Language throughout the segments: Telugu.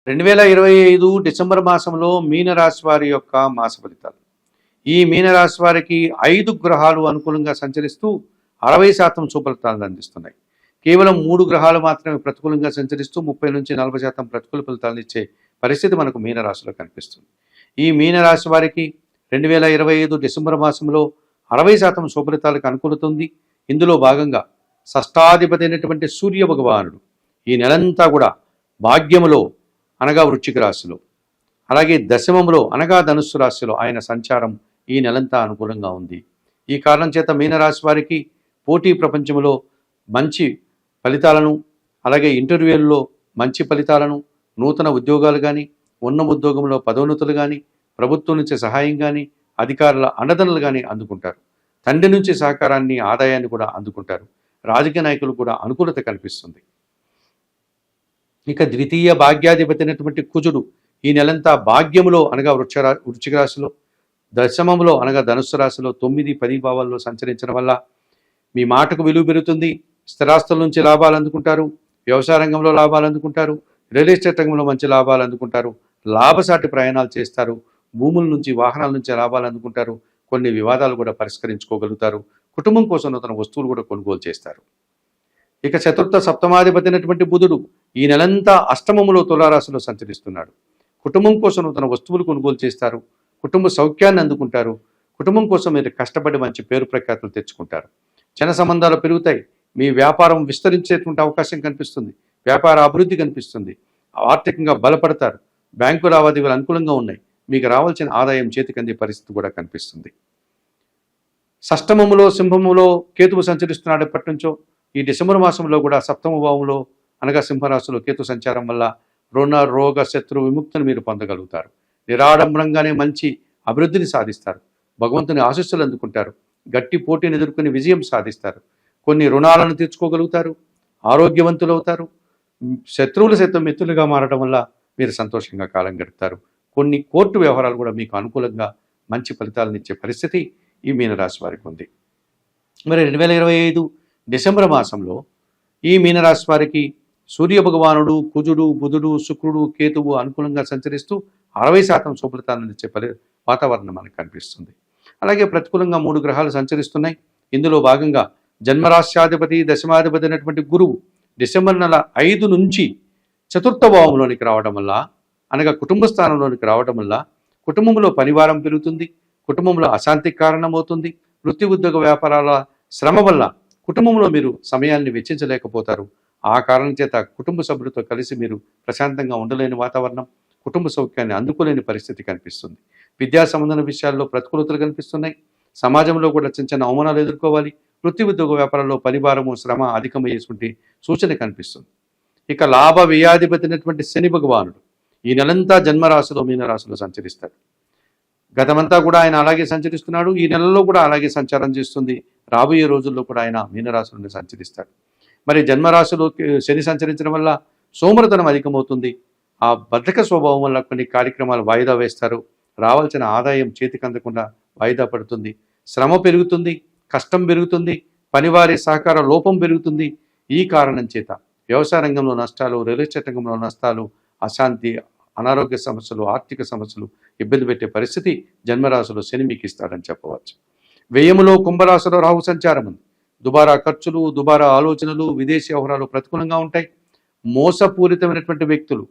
2025 డిసెంబర్ మాసంలో మీనరాశి వారి యొక్క మాస ఫలితాలు. ఈ మీనరాశి వారికి 5 గ్రహాలు అనుకూలంగా సంచరిస్తూ 60% సుఫలితాలను అందిస్తున్నాయి. కేవలం 3 గ్రహాలు మాత్రమే ప్రతికూలంగా సంచరిస్తూ 30-40% ప్రతికూల ఫలితాలను ఇచ్చే పరిస్థితి మనకు మీనరాశిలో కనిపిస్తుంది. ఈ మీనరాశి వారికి 2025 డిసెంబర్ మాసంలో 60% సుఫలితాలకు అనుకూలతుంది. ఇందులో భాగంగా షష్టాధిపతి అయినటువంటి సూర్య భగవానుడు ఈ నెలంతా కూడా భాగ్యములో అనగా వృశ్చిక రాశిలో, అలాగే దశమంలో అనగా ధనుస్సు రాశిలో ఆయన సంచారం ఈ నెలంతా అనుకూలంగా ఉంది. ఈ కారణం చేత మీనరాశి వారికి పోటీ ప్రపంచంలో మంచి ఫలితాలను, అలాగే ఇంటర్వ్యూల్లో మంచి ఫలితాలను, నూతన ఉద్యోగాలు కానీ, ఉన్న ఉద్యోగంలో పదోన్నతులు కానీ, ప్రభుత్వం నుంచి సహాయం కానీ, అధికారుల అండదండలు కానీ అందుకుంటారు. తండ్రి నుంచి సహకారాన్ని, ఆదాయాన్ని కూడా అందుకుంటారు. రాజకీయ నాయకులు కూడా అనుకూలత కనిపిస్తుంది. ఇక ద్వితీయ భాగ్యాధిపతి అయినటువంటి కుజుడు ఈ నెలంతా భాగ్యములో అనగా వృశ్చిక రాశిలో, దశమంలో అనగా ధనుస్సు రాశిలో 9-10 భావాల్లో సంచరించడం వల్ల మీ మాటకు విలువ పెరుగుతుంది. స్థిరాస్తుల నుంచి లాభాలు అందుకుంటారు. వ్యవసాయ రంగంలో లాభాలు అందుకుంటారు. రియల్ ఎస్టేట్ రంగంలో మంచి లాభాలు అందుకుంటారు. లాభసాటి ప్రయాణాలు చేస్తారు. భూముల నుంచి, వాహనాల నుంచి లాభాలు అందుకుంటారు. కొన్ని వివాదాలు కూడా పరిష్కరించుకోగలుగుతారు. కుటుంబం కోసం నూతన వస్తువులు కూడా కొనుగోలు చేస్తారు. ఇక చతుర్థ సప్తమాధిపతి అయినటువంటి బుధుడు ఈ నెలంతా అష్టమములో తులారాశిలో సంచరిస్తున్నాడు. కుటుంబం కోసం నూతన వస్తువులు కొనుగోలు చేస్తారు. కుటుంబ సౌఖ్యాన్ని అందుకుంటారు. కుటుంబం కోసం మీరు కష్టపడి మంచి పేరు ప్రఖ్యాతులు తెచ్చుకుంటారు. జన సంబంధాలు పెరుగుతాయి. మీ వ్యాపారం విస్తరించేటువంటి అవకాశం కనిపిస్తుంది. వ్యాపార అభివృద్ధి కనిపిస్తుంది. ఆర్థికంగా బలపడతారు. బ్యాంకు లావాదేవీలు అనుకూలంగా ఉన్నాయి. మీకు రావాల్సిన ఆదాయం చేతికి అందే పరిస్థితి కూడా కనిపిస్తుంది. షష్టమములో సింహములో కేతువు సంచరిస్తున్నాడు ఎప్పటి నుంచో. ఈ డిసెంబర్ మాసంలో కూడా సప్తమ భావంలో అనగా సింహరాశిలో కేతు సంచారం వల్ల రుణ, రోగ, శత్రు విముక్తిని మీరు పొందగలుగుతారు. నిరాడంబరంగానే మంచి అభివృద్ధిని సాధిస్తారు. భగవంతుని ఆశీస్సులు అందుకుంటారు. గట్టి పోటీని ఎదుర్కొని విజయం సాధిస్తారు. కొన్ని రుణాలను తీర్చుకోగలుగుతారు. ఆరోగ్యవంతులు అవుతారు. శత్రువులు సైతం మిత్రులుగా మారడం వల్ల మీరు సంతోషంగా కాలం గడుపుతారు. కొన్ని కోర్టు వ్యవహారాలు కూడా మీకు అనుకూలంగా మంచి ఫలితాలను ఇచ్చే పరిస్థితి ఈ మీనరాశి వారికి ఉంది. మరి 2025 డిసెంబర్ మాసంలో ఈ మీనరాశి వారికి సూర్య భగవానుడు, కుజుడు, బుధుడు, శుక్రుడు, కేతువు అనుకూలంగా సంచరిస్తూ 60% శుభ్రతాలను ఇచ్చే వాతావరణం మనకు కనిపిస్తుంది. అలాగే ప్రతికూలంగా 3 గ్రహాలు సంచరిస్తున్నాయి. ఇందులో భాగంగా జన్మరాశ్యాధిపతి, దశమాధిపతి అయినటువంటి గురువు డిసెంబర్ నెల 5 నుంచి చతుర్థ భావంలోనికి రావడం వల్ల అనగా కుటుంబ స్థానంలోనికి రావడం వల్ల కుటుంబంలో పనివారం పెరుగుతుంది. కుటుంబంలో అశాంతికి కారణమవుతుంది. వృత్తి, ఉద్యోగ, వ్యాపారాల శ్రమ వల్ల కుటుంబంలో మీరు సమయాన్ని వెచ్చించలేకపోతారు. ఆ కారణం చేత కుటుంబ సభ్యులతో కలిసి మీరు ప్రశాంతంగా ఉండలేని వాతావరణం, కుటుంబ సౌఖ్యాన్ని అందుకోలేని పరిస్థితి కనిపిస్తుంది. విద్యా సంబంధన విషయాల్లో ప్రతికూలతలు కనిపిస్తున్నాయి. సమాజంలో కూడా చిన్న చిన్న అవమానాలు ఎదుర్కోవాలి. వృత్తి, ఉద్యోగ, వ్యాపారంలో పనిభారము, శ్రమ అధికమయ్యేటువంటి సూచన కనిపిస్తుంది. ఇక లాభ వ్యయాధిపతి అయినటువంటి శని భగవానుడు ఈ నెలంతా జన్మరాశిలో మీనరాశిలో సంచరిస్తాడు. గతమంతా కూడా ఆయన అలాగే సంచరిస్తున్నాడు. ఈ నెలలో కూడా అలాగే సంచారం చేస్తుంది. రాబోయే రోజుల్లో కూడా ఆయన మీనరాశిలోనే సంచరిస్తాడు. మరి జన్మరాశిలో శని సంచరించడం వల్ల సోమరితనం అధికమవుతుంది. ఆ బద్ధక స్వభావం వల్ల కొన్ని కార్యక్రమాలు వాయిదా వేస్తారు. రావాల్సిన ఆదాయం చేతికి అందకుండా వాయిదా పడుతుంది. శ్రమ పెరుగుతుంది. కష్టం పెరుగుతుంది. పనివారి సహకార లోపం పెరుగుతుంది. ఈ కారణం చేత వ్యవసాయ రంగంలో నష్టాలు, రియల్ ఎస్టేట్ రంగంలో నష్టాలు, అశాంతి, అనారోగ్య సమస్యలు, ఆర్థిక సమస్యలు ఇబ్బంది పెట్టే పరిస్థితి జన్మరాశిలో శని మీకు ఇస్తాడని చెప్పవచ్చు. వ్యయములో కుంభరాశిలో రాహు సంచారం ఉంది. దుబారా ఖర్చులు, దుబారా ఆలోచనలు, విదేశీ వ్యవహారాలు ప్రతికూలంగా ఉంటాయి. మోసపూరితమైనటువంటి వ్యక్తులు,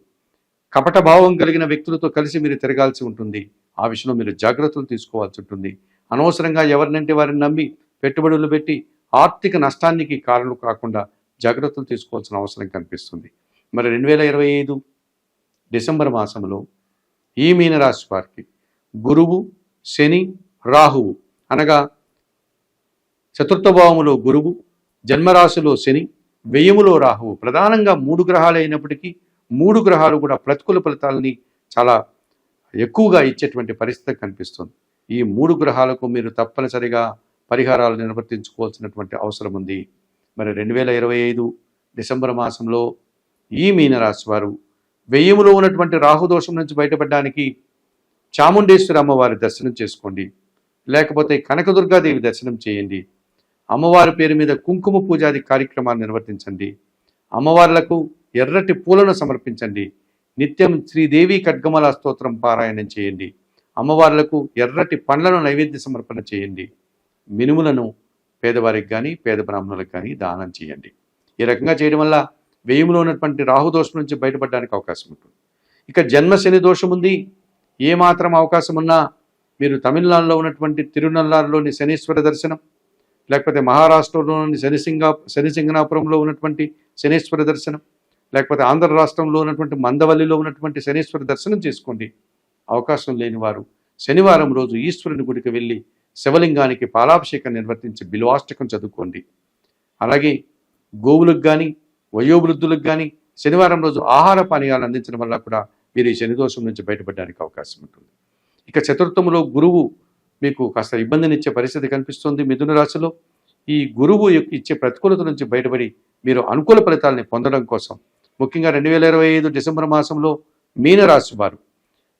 కపట భావం కలిగిన వ్యక్తులతో కలిసి మీరు తిరగాల్సి ఉంటుంది. ఆ విషయంలో మీరు జాగ్రత్తలు తీసుకోవాల్సి ఉంటుంది. అనవసరంగా ఎవరినంటే వారిని నమ్మి పెట్టుబడులు పెట్టి ఆర్థిక నష్టానికి కారణం కాకుండా జాగ్రత్తలు తీసుకోవాల్సిన అవసరం కనిపిస్తుంది. మరి 2025 డిసెంబర్ మాసంలో ఈ మీనరాశి వారికి గురువు, శని, రాహువు అనగా చతుర్థ భావములో గురువు, జన్మరాశిలో శని, వ్యయములో రాహువు ప్రధానంగా 3 గ్రహాలు అయినప్పటికీ 3 గ్రహాలు కూడా ప్రతికూల ఫలితాలని చాలా ఎక్కువగా ఇచ్చేటువంటి పరిస్థితి కనిపిస్తుంది. ఈ 3 గ్రహాలకు మీరు తప్పనిసరిగా పరిహారాలు నిర్వర్తించుకోవాల్సినటువంటి అవసరం ఉంది. మరి 2025 డిసెంబర్ మాసంలో ఈ మీనరాశి వారు వ్యయములో ఉన్నటువంటి రాహుదోషం నుంచి బయటపడడానికి చాముండేశ్వరి అమ్మవారి దర్శనం చేసుకోండి. లేకపోతే కనకదుర్గాదేవి దర్శనం చేయండి. అమ్మవారి పేరు మీద కుంకుమ పూజాది కార్యక్రమాలు నిర్వర్తించండి. అమ్మవార్లకు ఎర్రటి పూలను సమర్పించండి. నిత్యం శ్రీదేవి ఖడ్గమల స్తోత్రం పారాయణం చేయండి. అమ్మవార్లకు ఎర్రటి పండ్లను నైవేద్య సమర్పణ చేయండి. మినుములను పేదవారికి కానీ పేద బ్రాహ్మణులకు కానీ దానం చేయండి. ఈ రకంగా చేయడం వల్ల వ్యయంలో ఉన్నటువంటి రాహుదోషం నుంచి బయటపడడానికి అవకాశం ఉంటుంది. ఇక జన్మ శని దోషం ఉంది. ఏమాత్రం అవకాశం ఉన్నా మీరు తమిళనాడులో ఉన్నటువంటి తిరునల్లారులోని శనీశ్వర దర్శనం, లేకపోతే మహారాష్ట్రలోని శనిసింగనాపురంలో ఉన్నటువంటి శనీశ్వర దర్శనం, లేకపోతే ఆంధ్ర రాష్ట్రంలో ఉన్నటువంటి మందవల్లిలో ఉన్నటువంటి శనీశ్వర దర్శనం చేసుకోండి. అవకాశం లేని వారు శనివారం రోజు ఈశ్వరుని గుడికి వెళ్ళి శివలింగానికి పాలాభిషేకం నిర్వర్తించి బిల్వాష్టకం చదువుకోండి. అలాగే గోవులకు కానీ వయోవృద్ధులకు కానీ శనివారం రోజు ఆహార పానీయాలు అందించడం వల్ల కూడా మీరు ఈ శనిదోషం నుంచి బయటపడడానికి అవకాశం ఉంటుంది. ఇక చతుర్థంలో గురువు మీకు కాస్త ఇబ్బందినిచ్చే పరిస్థితి కనిపిస్తుంది. మిథున రాశిలో ఈ గురువు ఇచ్చే ప్రతికూలత నుంచి బయటపడి మీరు అనుకూల ఫలితాలని పొందడం కోసం ముఖ్యంగా 2025 డిసెంబర్ మాసంలో మీనరాశి వారు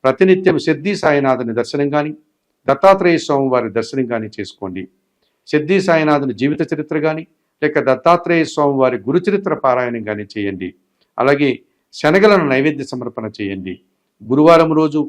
ప్రతినిత్యం సిద్ధి సాయినాథుని దర్శనం కానీ దత్తాత్రేయ స్వామి వారి దర్శనం కానీ చేసుకోండి. సిద్ధి సాయినాథుని జీవిత చరిత్ర కానీ లేక దత్తాత్రేయ స్వామి వారి గురు చరిత్ర పారాయణం కానీ చేయండి. అలాగే శనగలను నైవేద్య సమర్పణ చేయండి. గురువారం రోజు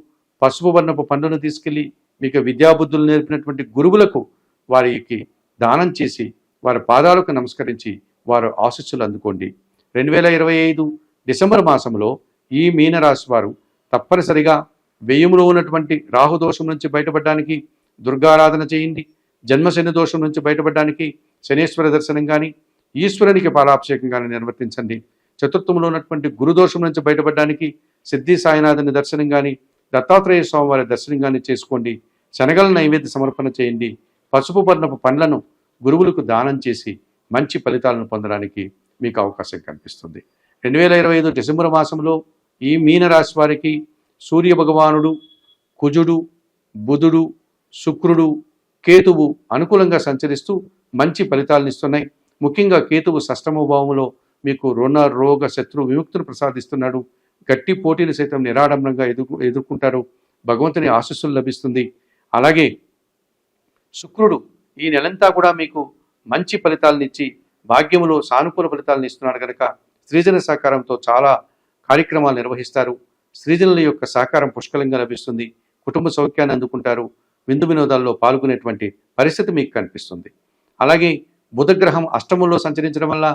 పసుపు వర్ణపు పండును తీసుకెళ్ళి మీకు విద్యాబుద్ధులు నేర్పినటువంటి గురువులకు వారికి దానం చేసి వారి పాదాలకు నమస్కరించి వారు ఆశీస్సులు అందుకోండి. 2025 డిసెంబర్ మాసంలో ఈ మీనరాశి వారు తప్పనిసరిగా వ్యయంలో ఉన్నటువంటి రాహుదోషం నుంచి బయటపడడానికి దుర్గారాధన చేయండి. జన్మశని దోషం నుంచి బయటపడడానికి శనీశ్వర దర్శనం కానీ ఈశ్వరునికి పాలాభిషేకం కానీ నిర్వర్తించండి. చతుర్థంలో ఉన్నటువంటి గురుదోషం నుంచి బయటపడడానికి సిద్ధి సాయినాథుని దర్శనం కానీ దత్తాత్రేయ స్వామి వారి దర్శనం కానీ చేసుకోండి. శనగల నైవేద్య సమర్పణ చేయండి. పసుపు వర్ణపు పండ్లను గురువులకు దానం చేసి మంచి ఫలితాలను పొందడానికి మీకు అవకాశం కనిపిస్తుంది. 2025 డిసెంబర్ మాసంలో ఈ మీనరాశి వారికి సూర్య భగవానుడు, కుజుడు, బుధుడు, శుక్రుడు, కేతువు అనుకూలంగా సంచరిస్తూ మంచి ఫలితాలను ఇస్తున్నాయి. ముఖ్యంగా కేతువు షష్టమ భావంలో మీకు రుణ రోగ శత్రు విముక్తిని ప్రసాదిస్తున్నాడు. గట్టి పోటీని సైతం నిరాడంబరంగా ఎదుర్కొంటారు. భగవంతుని ఆశీస్సులు లభిస్తుంది. అలాగే శుక్రుడు ఈ నెలంతా కూడా మీకు మంచి ఫలితాలను ఇచ్చి భాగ్యములో సానుకూల ఫలితాలను ఇస్తున్నాడు కనుక స్త్రీజన సహకారంతో చాలా కార్యక్రమాలు నిర్వహిస్తారు. స్త్రీజనుల యొక్క సహకారం పుష్కలంగా లభిస్తుంది. కుటుంబ సౌఖ్యాన్ని అందుకుంటారు. విందు వినోదాల్లో పాల్గొనేటువంటి పరిస్థితి మీకు కనిపిస్తుంది. అలాగే బుధగ్రహం అష్టమంలో సంచరించడం వల్ల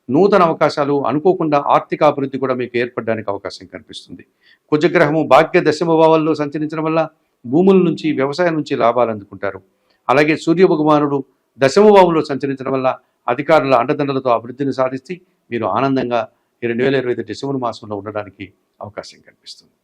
నూతన అవకాశాలు అనుకోకుండా ఆర్థిక అభివృద్ధి కూడా మీకు ఏర్పడడానికి అవకాశం కనిపిస్తుంది. కుజగ్రహము భాగ్య దశమ భావాల్లో సంచరించడం వల్ల భూముల నుంచి వ్యవసాయం నుంచి లాభాలు అందుకుంటారు. అలాగే సూర్య భగవానుడు దశమ భావంలో సంచరించడం వల్ల అధికారుల అండదండలతో అభివృద్ధిని సాధిస్తే మీరు ఆనందంగా ఈ 2025 డిసెంబర్ మాసంలో ఉండడానికి అవకాశం కనిపిస్తుంది.